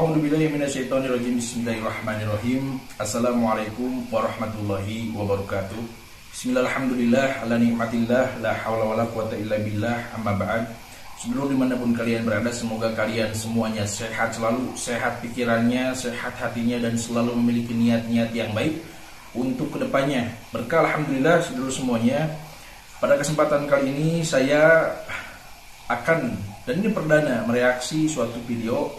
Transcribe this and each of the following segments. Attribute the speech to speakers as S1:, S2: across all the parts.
S1: A'udzubillahi minasyaitonirrajim. Bismillahirrahmanirrahim. Assalamualaikum warahmatullahi wabarakatuh. Bismillahirrahmanirrahim. Ala nikmatillah, la haula wala quwata illa billah. Amma ba'd. Sebelum dimanapun kalian berada, semoga kalian semuanya sehat selalu, sehat pikirannya, sehat hatinya, dan selalu memiliki niat-niat yang baik untuk kedepannya. Berkah alhamdulillah sedulur semuanya. Pada kesempatan kali ini saya akan, dan ini perdana, mereaksi suatu video.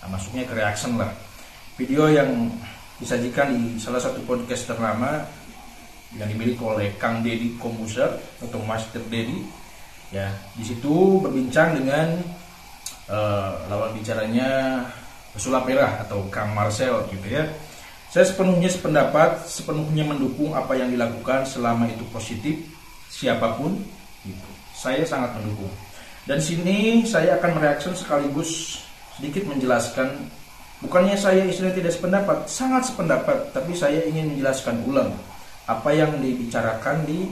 S1: Masuknya ke reaction lah, video yang disajikan di salah satu podcast ternama yang dimiliki oleh Kang Deddy Kobuser atau Master Deddy. Ya, di situ berbincang dengan lawan bicaranya pesulap merah atau Kang Marcel gitu ya. Saya sepenuhnya sependapat, sepenuhnya mendukung apa yang dilakukan selama itu positif siapapun gitu. Saya sangat mendukung. Dan sini saya akan mereaksi sekaligus sedikit menjelaskan, bukannya saya istilahnya tidak sependapat, sangat sependapat, tapi saya ingin menjelaskan ulang apa yang dibicarakan di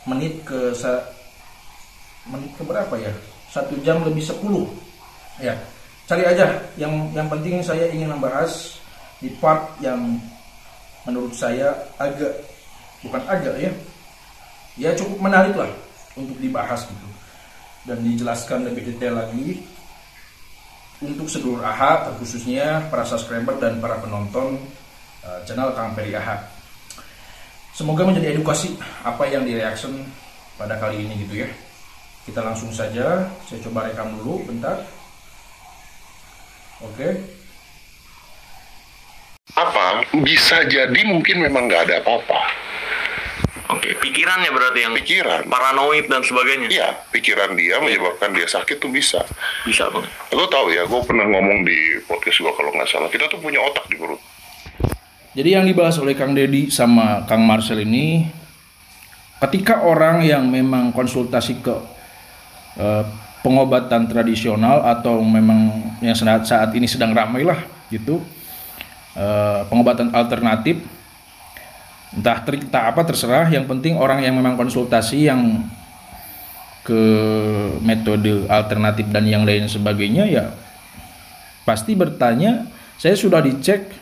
S1: menit ke berapa ya, 1 jam lebih 10 ya. Cari aja, yang penting saya ingin membahas di part yang menurut saya ya cukup menarik lah untuk dibahas gitu, dan dijelaskan lebih detail lagi untuk sedulur AHA, terkhususnya para subscriber dan para penonton channel Kang Peri AHA. Semoga menjadi edukasi apa yang direaction pada kali ini gitu ya. Kita langsung saja, saya coba rekam dulu bentar. Oke.
S2: Apa bisa jadi mungkin memang nggak ada apa-apa.
S3: Oke, pikirannya berarti yang
S2: Pikiran.
S3: paranoid dan sebagainya.
S2: Iya, pikiran dia menyebabkan dia sakit tuh bisa.
S3: Bisa bang.
S2: Lo tahu ya, gue pernah ngomong di podcast gue kalau nggak salah, kita tuh punya otak di perut.
S1: Jadi yang dibahas oleh Kang Deddy sama Kang Marcel ini, ketika orang yang memang konsultasi ke pengobatan tradisional atau memang yang saat ini sedang ramai lah gitu, pengobatan alternatif, entah apa terserah, yang penting orang yang memang konsultasi yang ke metode alternatif dan yang lain sebagainya ya pasti bertanya, saya sudah dicek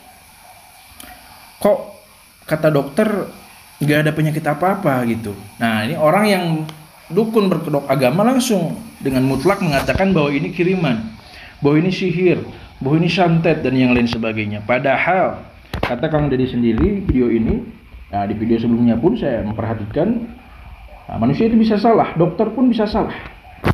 S1: kok kata dokter nggak ada penyakit apa-apa gitu. Nah ini orang yang dukun berkedok agama langsung dengan mutlak mengatakan bahwa ini kiriman, bahwa ini sihir, bahwa ini santet dan yang lain sebagainya. Padahal kata Kang Deddy sendiri video ini, nah, di video sebelumnya pun saya memperhatikan manusia itu bisa salah, dokter pun bisa salah.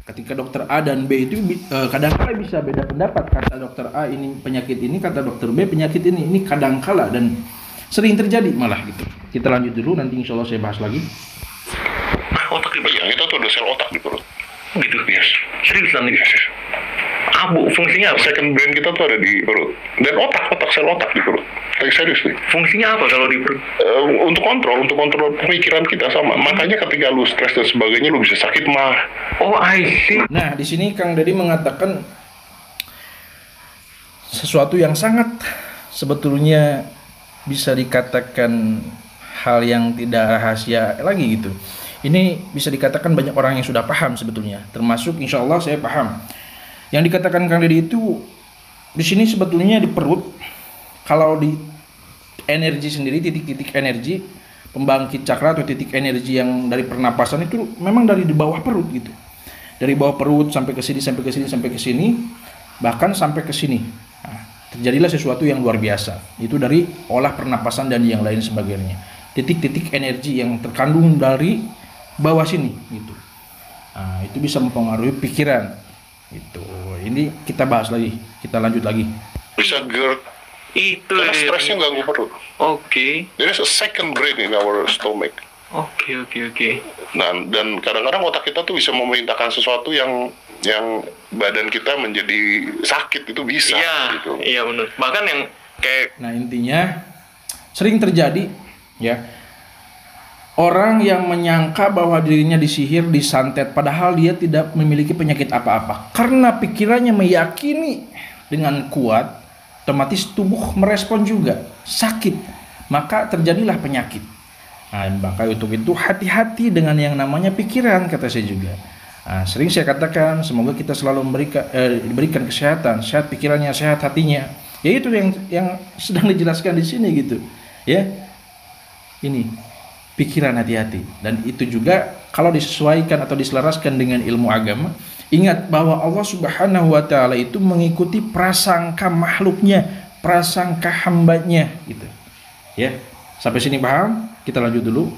S1: Ketika dokter A dan B itu kadang-kala bisa beda pendapat. Kata dokter A ini penyakit ini, kata dokter B penyakit ini kadang-kala dan sering terjadi malah gitu. Kita lanjut dulu, nanti insya Allah saya bahas lagi.
S2: Otak di bagian kita tuh ada sel otak di perut.
S3: Gitu.
S2: Yes.
S3: Serius nanti. Abu fungsinya apa?
S2: Second brain kita tuh ada di perut. Dan sel otak di perut. Tapi serius nih.
S3: Fungsinya apa kalau di perut?
S2: Untuk kontrol pemikiran kita sama. Makanya ketika lu stres dan sebagainya lu bisa sakit mah.
S3: Oh, I see.
S1: Nah di sini Kang Deddy mengatakan sesuatu yang sangat sebetulnya bisa dikatakan hal yang tidak rahasia lagi gitu. Ini bisa dikatakan banyak orang yang sudah paham sebetulnya, termasuk insya Allah saya paham. Yang dikatakan Kang Deddy itu di sini sebetulnya di perut, kalau di energi sendiri, titik-titik energi pembangkit cakra atau titik energi yang dari pernapasan itu memang dari di bawah perut gitu. Dari bawah perut sampai ke sini, bahkan sampai ke sini. Nah, terjadilah sesuatu yang luar biasa. Itu dari olah pernapasan dan yang lain sebagainya. Titik-titik energi yang terkandung dari bawah sini gitu. Nah, itu bisa mempengaruhi pikiran. Itu. Ini kita bahas lagi, kita lanjut lagi.
S2: Bisa GERD.
S3: Itu
S2: Karena stresnya ganggu perut.
S3: Oke.
S2: There is a second brain in our stomach.
S3: Oke.
S2: Nah, dan kadang-kadang otak kita tuh bisa memerintahkan sesuatu yang badan kita menjadi sakit, itu bisa.
S3: Iya,
S2: gitu.
S3: iya benar. Bahkan yang kayak
S1: Nah intinya sering terjadi ya, orang yang menyangka bahwa dirinya disihir, disantet, padahal dia tidak memiliki penyakit apa-apa. Karena pikirannya meyakini dengan kuat, otomatis tubuh merespon juga sakit, maka terjadilah penyakit. Nah, maka untuk itu hati-hati dengan yang namanya pikiran, kata saya juga. Nah, sering saya katakan semoga kita selalu diberikan kesehatan, sehat pikirannya, sehat hatinya. Ya itu yang sedang dijelaskan di sini gitu. Ya. Ini pikiran hati-hati, dan itu juga kalau disesuaikan atau diselaraskan dengan ilmu agama, ingat bahwa Allah Subhanahu wa taala itu mengikuti prasangka makhluknya, prasangka hambanya gitu. Ya. Sampai sini paham? Kita lanjut dulu.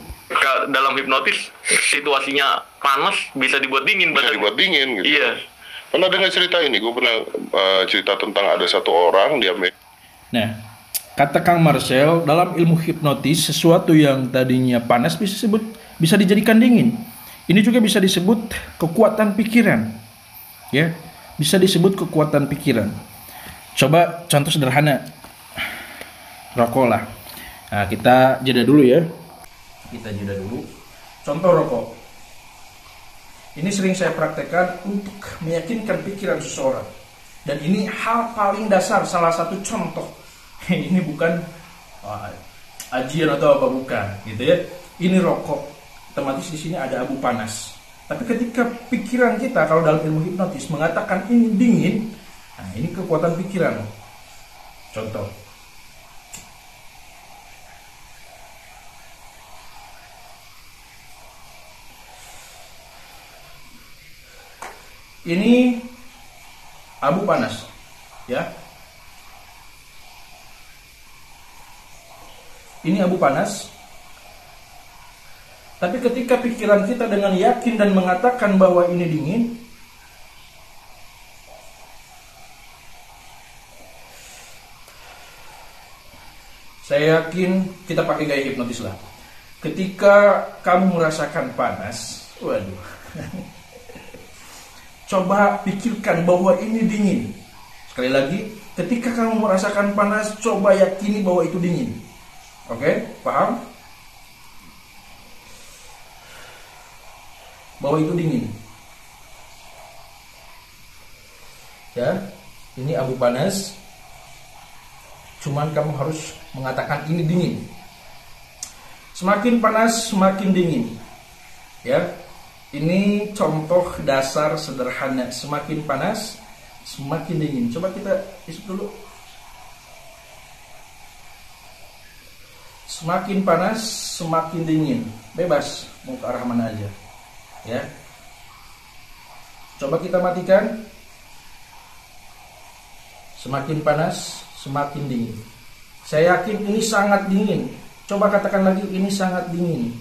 S3: Dalam hipnotis situasinya panas bisa dibuat dingin,
S2: Bisa dibuat dingin gitu.
S3: Iya.
S2: Pernah dengar cerita ini? Gue pernah cerita tentang ada satu orang dia.
S1: Nah, kata Kang Marcel, dalam ilmu hipnotis sesuatu yang tadinya panas bisa dijadikan dingin. Ini juga bisa disebut kekuatan pikiran. Ya, bisa disebut kekuatan pikiran. Coba contoh sederhana. Rokok lah. Nah, kita jeda dulu ya. Contoh rokok. Ini sering saya praktekkan untuk meyakinkan pikiran seseorang. Dan ini hal paling dasar, salah satu contoh. Ini bukan ajian atau apa, bukan, gitu ya. Ini rokok. Otomatis di sini ada abu panas. Tapi ketika pikiran kita, kalau dalam ilmu hipnotis mengatakan ini dingin, nah ini kekuatan pikiran. Contoh. Ini abu panas, ya. Ini abu panas. Tapi ketika pikiran kita dengan yakin dan mengatakan bahwa ini dingin, saya yakin kita pakai gaya hipnotis lah. Ketika kamu merasakan panas, waduh. Coba pikirkan bahwa ini dingin. Sekali lagi, ketika kamu merasakan panas, coba yakini bahwa itu dingin. Oke, paham? Bahwa itu dingin. Ya, ini abu panas. Cuman kamu harus mengatakan ini dingin. Semakin panas, semakin dingin. Ya. Ini contoh dasar sederhana. Semakin panas, semakin dingin. Coba kita isep dulu. Semakin panas, semakin dingin. Bebas, mau ke arah mana aja. Ya. Coba kita matikan. Semakin panas, semakin dingin. Saya yakin ini sangat dingin. Coba katakan lagi, ini sangat dingin.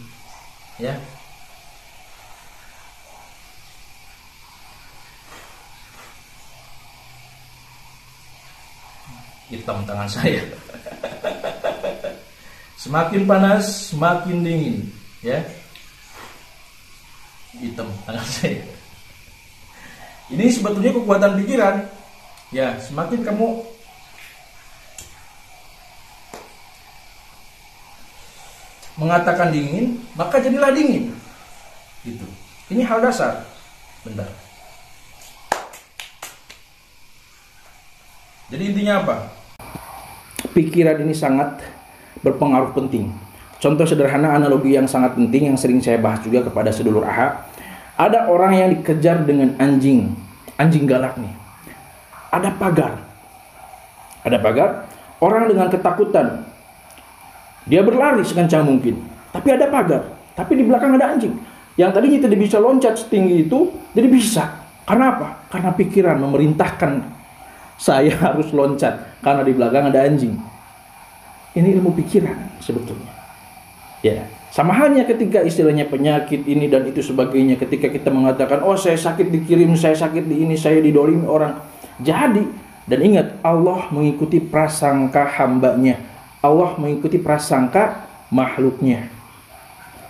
S1: Ya. Hitam tangan saya. Semakin panas, semakin dingin, ya. Hitam tangan saya. Ini sebetulnya kekuatan pikiran. Ya, semakin kamu mengatakan dingin, maka jadilah dingin. Gitu. Ini hal dasar. Bentar. Jadi intinya apa? Pikiran ini sangat berpengaruh penting. Contoh sederhana analogi yang sangat penting yang sering saya bahas juga kepada sedulur AHA. Ada orang yang dikejar dengan anjing galak nih. Ada pagar. Orang dengan ketakutan. Dia berlari sekencang mungkin. Tapi ada pagar. Tapi di belakang ada anjing. Yang tadinya tidak bisa loncat setinggi itu, jadi bisa. Karena apa? Karena pikiran memerintahkan saya harus loncat karena di belakang ada anjing. Ini ilmu pikiran sebetulnya. Ya, sama halnya ketika istilahnya penyakit ini dan itu sebagainya. Ketika kita mengatakan, oh saya sakit dikirim, saya sakit di ini, saya didolimi orang. Jadi, dan ingat, Allah mengikuti prasangka hambanya. Allah mengikuti prasangka makhluknya.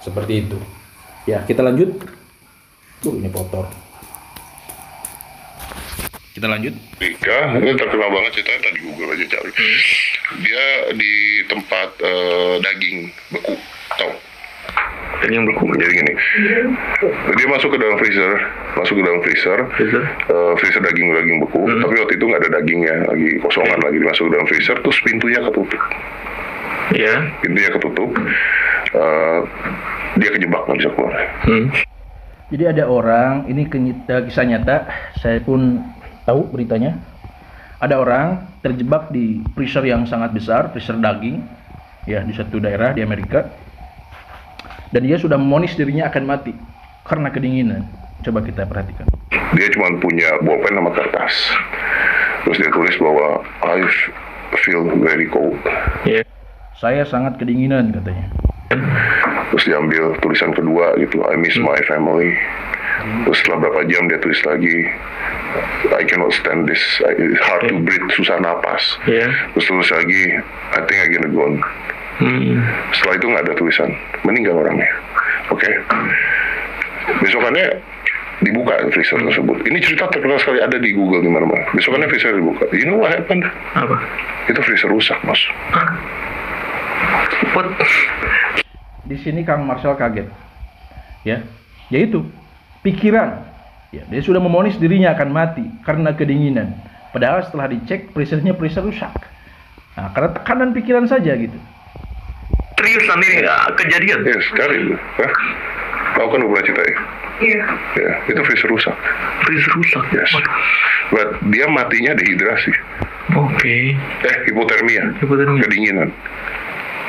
S1: Seperti itu. Ya, kita lanjut. Ini kotor. Kita lanjut.
S2: Rika, ini terkenal banget ceritanya, tadi Google aja cari. Dia di tempat daging beku, tau?
S3: Daging beku.
S2: Jadi gini, dia masuk ke dalam freezer, freezer daging beku, tapi waktu itu nggak ada dagingnya, lagi kosongan lagi, dimasuk ke dalam freezer, terus pintunya ketutup. Pintunya ketutup, dia kejebak nggak bisa keluar.
S1: Jadi ada orang, ini kisah nyata, saya pun tahu beritanya. Ada orang terjebak di freezer yang sangat besar, freezer daging, ya, di satu daerah di Amerika. Dan dia sudah memonis dirinya akan mati karena kedinginan. Coba kita perhatikan.
S2: Dia cuma punya bolpen sama kertas. Terus dia tulis bahwa I feel very cold.
S3: Iya.
S1: Saya sangat kedinginan katanya.
S2: Terus diambil tulisan kedua gitu, I miss my family. Terus setelah berapa jam dia tulis lagi, I cannot stand this, it's hard to breathe, susah napas. Terus tulis lagi, I think I gonna go on. Setelah itu nggak ada tulisan, meninggal orangnya. Oke. Besokannya dibuka freezer tersebut. Ini cerita terkenal sekali, ada di Google di mana-mana. Besokannya freezer dibuka. You know what happened?
S3: Apa?
S2: Itu freezer rusak, Mas.
S3: What?
S1: Di sini Kang Marcel kaget, ya, yaitu pikiran. Ya, dia sudah memonis dirinya akan mati karena kedinginan. Padahal setelah dicek freezer rusak. Nah, karena tekanan pikiran saja gitu.
S3: Seriusan ini kejadian?
S2: Ya, sekali. Kau kan udah cerita ya?
S3: Iya.
S2: Ya, itu freezer rusak.
S3: Freezer rusak?
S2: Yes. But dia matinya dehidrasi.
S3: Oke.
S2: Hipotermia. Kedinginan.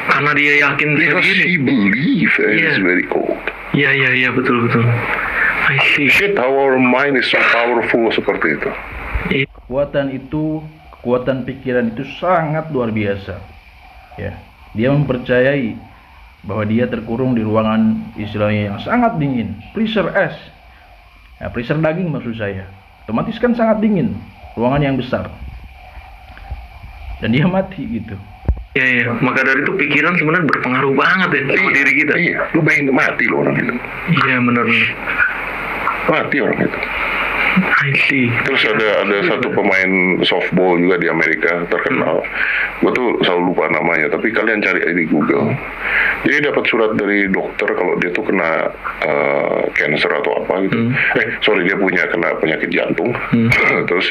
S3: Karena dia yakin
S2: Because he believe it's very cold.
S3: Iya, betul. I see.
S2: Shit, how our mind is so powerful seperti itu.
S1: Kekuatan pikiran itu sangat luar biasa. Ya, dia mempercayai bahwa dia terkurung di ruangan istilahnya yang sangat dingin, freezer es. Ya, freezer daging maksud saya. Otomatis kan sangat dingin, ruangan yang besar. Dan dia mati gitu.
S3: Iya. Maka dari itu pikiran sebenarnya berpengaruh banget ya sama diri kita.
S2: Iya, lu bayangin mati lo orang itu.
S3: Iya, benar.
S2: Mati orang itu.
S3: I see.
S2: Terus ada satu pemain softball juga di Amerika terkenal. Gue tuh selalu lupa namanya, tapi kalian cari aja di Google. Jadi dapat surat dari dokter kalau dia tuh kena cancer atau apa gitu. Dia kena penyakit jantung. Terus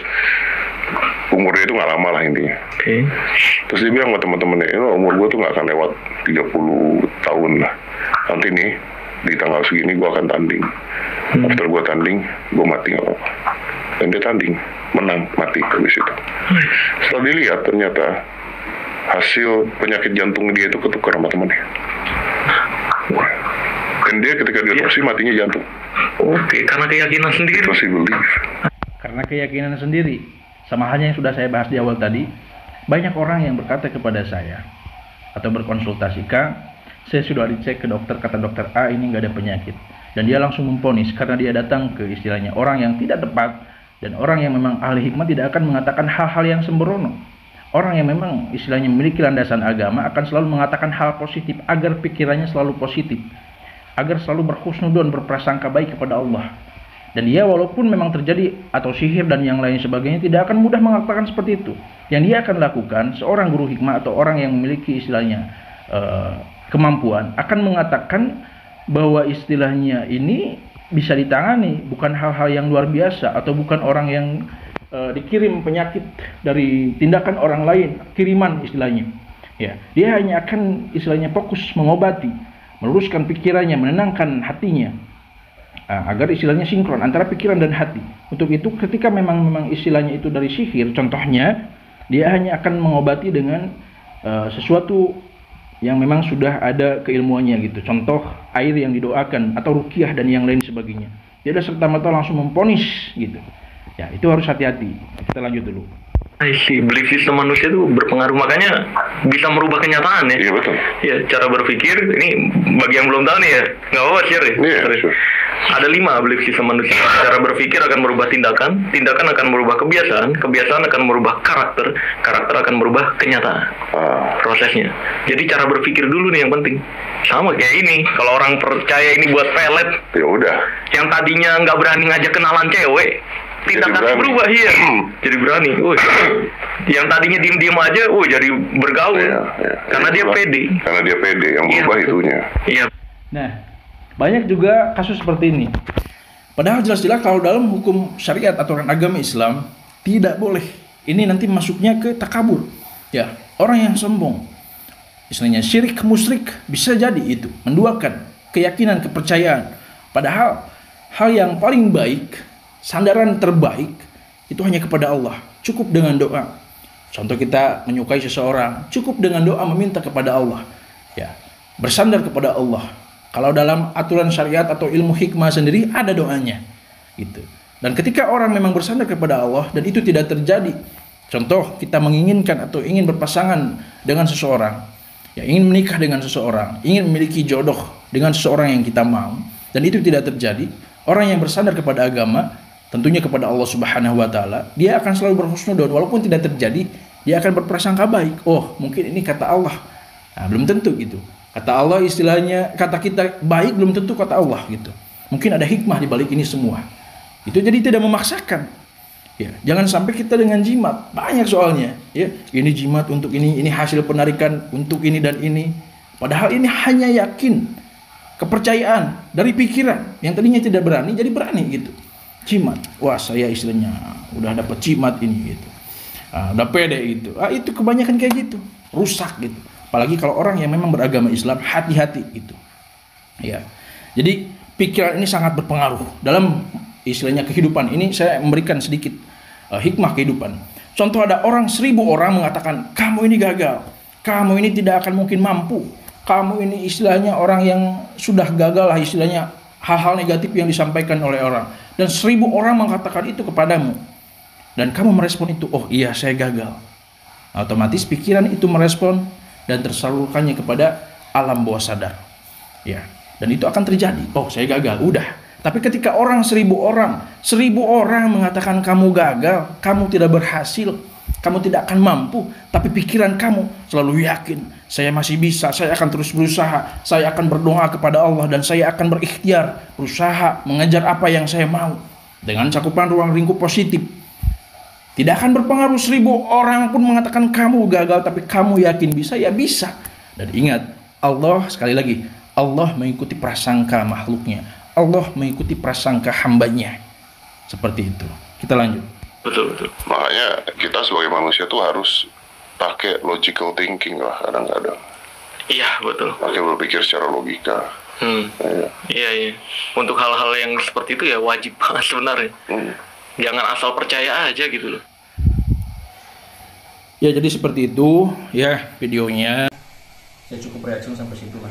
S2: umurnya itu nggak lama lah intinya. Terus dia bilang sama teman-temannya, umur gue tuh nggak akan lewat 30 tahun lah. Nanti nih di tanggal segini gue akan tanding. After gue tanding, gue mati nggak apa-apa. Dan dia tanding, menang, mati habis itu. Setelah dilihat ternyata hasil penyakit jantung dia itu ketukar sama temannya. Dan dia ketika diotopsi matinya jantung.
S3: Oke, karena keyakinan sendiri.
S2: Because he believe.
S1: Karena keyakinan sendiri. Sama halnya yang sudah saya bahas di awal tadi, banyak orang yang berkata kepada saya atau berkonsultasi, Kang, saya sudah dicek ke dokter, kata dokter A ini nggak ada penyakit. Dan dia langsung memvonis karena dia datang ke istilahnya orang yang tidak tepat, dan orang yang memang ahli hikmah tidak akan mengatakan hal-hal yang sembrono. Orang yang memang istilahnya memiliki landasan agama akan selalu mengatakan hal positif agar pikirannya selalu positif, agar selalu berhusnudon, berprasangka baik kepada Allah. Dan dia walaupun memang terjadi atau sihir dan yang lain sebagainya tidak akan mudah mengatakan seperti itu. Yang dia akan lakukan, seorang guru hikmah atau orang yang memiliki istilahnya kemampuan akan mengatakan bahwa istilahnya ini bisa ditangani, bukan hal-hal yang luar biasa atau bukan orang yang dikirim penyakit dari tindakan orang lain, kiriman istilahnya. Ya, dia hanya akan istilahnya fokus mengobati, meluruskan pikirannya, menenangkan hatinya. Agar istilahnya sinkron antara pikiran dan hati. Untuk itu ketika memang istilahnya itu dari sihir, contohnya dia hanya akan mengobati dengan sesuatu yang memang sudah ada keilmuannya gitu. Contoh air yang didoakan atau ruqyah dan yang lain sebagainya. Dia sudah serta-merta langsung memponis gitu. Ya, itu harus hati-hati. Kita lanjut dulu.
S3: Belief system manusia itu berpengaruh, makanya bisa merubah kenyataan ya.
S2: Iya betul.
S3: Ya, cara berpikir ini bagi yang belum tahu nih ya, nggak apa-apa share ya.
S2: Iya, sure.
S3: Ada 5 belief system manusia. Cara berpikir akan merubah tindakan, tindakan akan merubah kebiasaan, kebiasaan akan merubah karakter, karakter akan merubah kenyataan. Prosesnya. Jadi cara berpikir dulu nih yang penting. Sama kayak ini, kalau orang percaya ini buat pelet,
S2: ya udah.
S3: yang tadinya nggak berani ngajak kenalan cewek, tindakan berubah ya, jadi berani. Yang tadinya diem-diem aja, jadi bergaul.
S2: Ya.
S3: Karena dia pede.
S2: Karena dia pede, yang berubah itunya.
S3: Iya.
S1: Nah, banyak juga kasus seperti ini. Padahal jelas-jelas kalau dalam hukum syariat aturan agama Islam tidak boleh. Ini nanti masuknya ke takabur. Ya, orang yang sombong. Istilahnya syirik, musyrik, bisa jadi itu menduakan keyakinan, kepercayaan. Padahal hal yang paling baik, sandaran terbaik itu hanya kepada Allah. Cukup dengan doa. Contoh kita menyukai seseorang, cukup dengan doa meminta kepada Allah. Ya, bersandar kepada Allah. Kalau dalam aturan syariat atau ilmu hikmah sendiri ada doanya. Gitu. Dan ketika orang memang bersandar kepada Allah dan itu tidak terjadi, contoh kita menginginkan atau ingin berpasangan dengan seseorang, ya ingin menikah dengan seseorang, ingin memiliki jodoh dengan seseorang yang kita mau, dan itu tidak terjadi, orang yang bersandar kepada agama, tentunya kepada Allah Subhanahu wa taala, dia akan selalu berhusnudzon walaupun tidak terjadi, dia akan berprasangka baik. Oh, mungkin ini kata Allah. Nah, belum tentu gitu. Kata Allah istilahnya, kata kita baik belum tentu kata Allah gitu. Mungkin ada hikmah di balik ini semua. Itu jadi tidak memaksakan. Ya, jangan sampai kita dengan jimat. Banyak soalnya, ya. Ini jimat untuk ini hasil penarikan untuk ini dan ini. Padahal ini hanya yakin, kepercayaan dari pikiran yang tadinya tidak berani jadi berani gitu. Jimat. Wah, saya istilahnya udah dapat jimat ini gitu. Udah pede gitu. Itu kebanyakan kayak gitu. Rusak gitu. Apalagi kalau orang yang memang beragama Islam, hati-hati gitu. Ya. Jadi pikiran ini sangat berpengaruh dalam istilahnya kehidupan. Ini saya memberikan sedikit hikmah kehidupan. Contoh, ada orang 1000 orang mengatakan kamu ini gagal, kamu ini tidak akan mungkin mampu, kamu ini istilahnya orang yang sudah gagal lah, istilahnya hal-hal negatif yang disampaikan oleh orang. Dan 1000 orang mengatakan itu kepadamu. Dan kamu merespon itu, oh iya saya gagal. Otomatis pikiran itu merespon dan tersalurkannya kepada alam bawah sadar. Ya, dan itu akan terjadi. Oh saya gagal, udah. Tapi ketika orang 1000 orang mengatakan kamu gagal, kamu tidak berhasil, kamu tidak akan mampu, tapi pikiran kamu selalu yakin, saya masih bisa, saya akan terus berusaha, saya akan berdoa kepada Allah dan saya akan berikhtiar, berusaha mengejar apa yang saya mau dengan cakupan ruang lingkup positif. Tidak akan berpengaruh 1000 orang pun mengatakan kamu gagal, tapi kamu yakin bisa, ya bisa. Dan ingat, Allah sekali lagi, Allah mengikuti prasangka makhluknya. Allah mengikuti prasangka hambanya. Seperti itu. Kita lanjut.
S3: Betul.
S2: Makanya kita sebagai manusia tuh harus pakai logical thinking lah kadang-kadang.
S3: Iya, betul.
S2: Pakai berpikir secara logika.
S3: Iya. Untuk hal-hal yang seperti itu ya wajib banget sebenarnya. Jangan asal percaya aja gitu loh.
S1: Ya, jadi seperti itu ya videonya. Saya cukup reaksi sampai situ lah.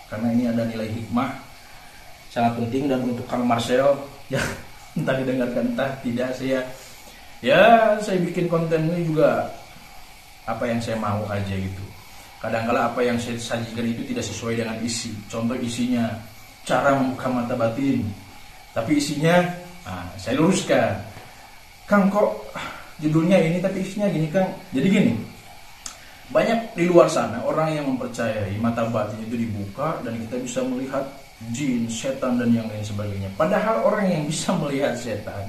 S1: Karena ini ada nilai hikmah sangat penting, dan untuk Kang Marcel ya entah didengarkan entah tidak, saya bikin konten ini juga apa yang saya mau aja gitu. Kadang-kala apa yang saya sajikan itu tidak sesuai dengan isi. Contoh isinya cara membuka mata batin, tapi isinya saya luruskan. Kang kok judulnya ini tapi isinya gini Kang. Jadi gini, banyak di luar sana orang yang mempercayai mata batin itu dibuka dan kita bisa melihat jin, setan dan yang lain sebagainya. Padahal orang yang bisa melihat setan,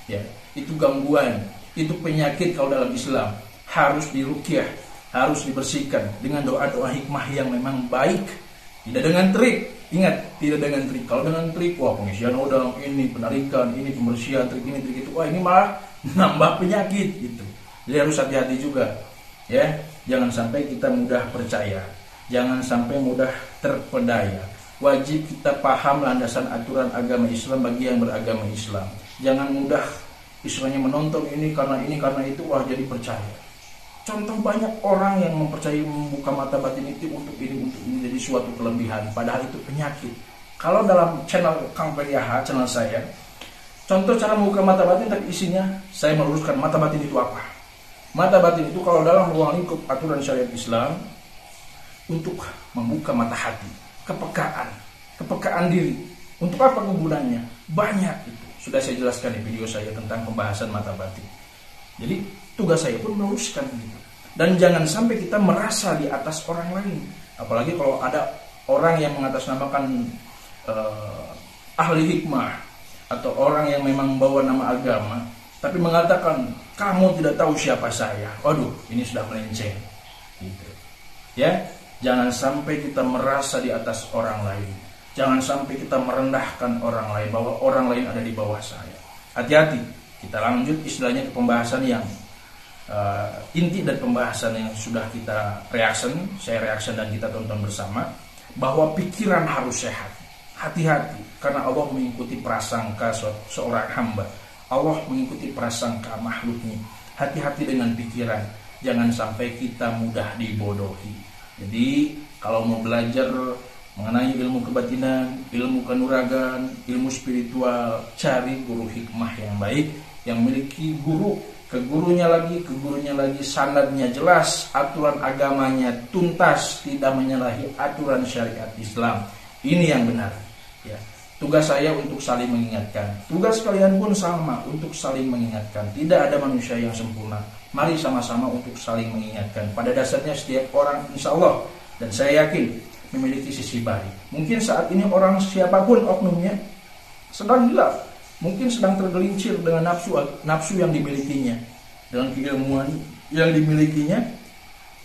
S1: ya itu gangguan, itu penyakit kalau dalam Islam, harus diruqyah, harus dibersihkan dengan doa-doa hikmah yang memang baik, tidak dengan trik. Ingat, tidak dengan trik. Kalau dengan trik, wah pengisian udang, ini penarikan, ini pembersihan, trik ini, trik itu, wah ini malah nambah penyakit gitu. Jadi harus hati-hati juga, ya. Jangan sampai kita mudah percaya, jangan sampai mudah terpedaya. Wajib kita paham landasan aturan agama Islam bagi yang beragama Islam. Jangan mudah istilahnya menonton ini karena itu, wah jadi percaya. Contoh banyak orang yang mempercayai membuka mata batin itu untuk ini jadi suatu kelebihan, padahal itu penyakit. Kalau dalam channel Kang PDH, channel saya, contoh cara membuka mata batin tapi isinya saya meluruskan mata batin itu apa. Mata batin itu kalau dalam ruang lingkup aturan syariat Islam untuk membuka mata hati, kepekaan diri. Untuk apa kegunaannya? Banyak itu. Sudah saya jelaskan di video saya tentang pembahasan mata batin. Jadi tugas saya pun meluruskan gitu. Dan jangan sampai kita merasa di atas orang lain. Apalagi kalau ada orang yang mengatasnamakan ahli hikmah atau orang yang memang membawa nama agama, tapi mengatakan kamu tidak tahu siapa saya. Waduh, ini sudah melenceng. Gitu. Ya, jangan sampai kita merasa di atas orang lain. Jangan sampai kita merendahkan orang lain, bahwa orang lain ada di bawah saya. Hati-hati. Kita lanjut istilahnya ke pembahasan yang inti dan pembahasan yang sudah kita reaction, saya reaction dan kita tonton bersama, bahwa pikiran harus sehat, hati-hati, karena Allah mengikuti prasangka seorang hamba. Allah mengikuti prasangka makhluknya. Hati-hati dengan pikiran, jangan sampai kita mudah dibodohi. Jadi kalau mau belajar mengenai ilmu kebatinan, ilmu kanuragan, ilmu spiritual, cari guru hikmah yang baik, yang memiliki guru, ke gurunya lagi, sanadnya jelas, aturan agamanya tuntas, tidak menyalahi aturan syariat Islam. Ini yang benar. Ya. Tugas saya untuk saling mengingatkan. Tugas kalian pun sama, untuk saling mengingatkan. Tidak ada manusia yang sempurna. Mari sama-sama untuk saling mengingatkan. Pada dasarnya setiap orang insya Allah, dan saya yakin, memiliki sisi baik. Mungkin saat ini orang siapapun oknumnya sedang gelap, mungkin sedang tergelincir dengan nafsu yang dimilikinya, dengan keilmuan yang dimilikinya.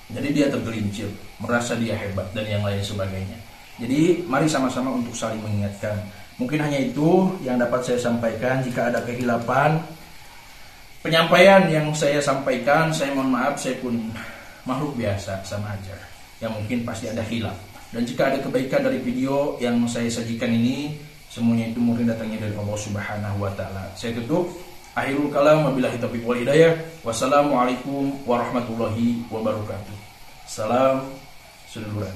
S1: Jadi dia tergelincir, merasa dia hebat dan yang lain sebagainya. Jadi mari sama-sama untuk saling mengingatkan. Mungkin hanya itu yang dapat saya sampaikan. Jika ada kehilapan penyampaian yang saya sampaikan, saya mohon maaf, saya pun makhluk biasa, sama aja. Yang mungkin pasti ada hilaf. Dan jika ada kebaikan dari video yang saya sajikan ini, semuanya itu murni datangnya dari Allah Subhanahu wa taala. Saya tutup. Akhirul kalam, wabillahi taufiq wal hidayah. Wassalamualaikum warahmatullahi wabarakatuh. Salam seduluran.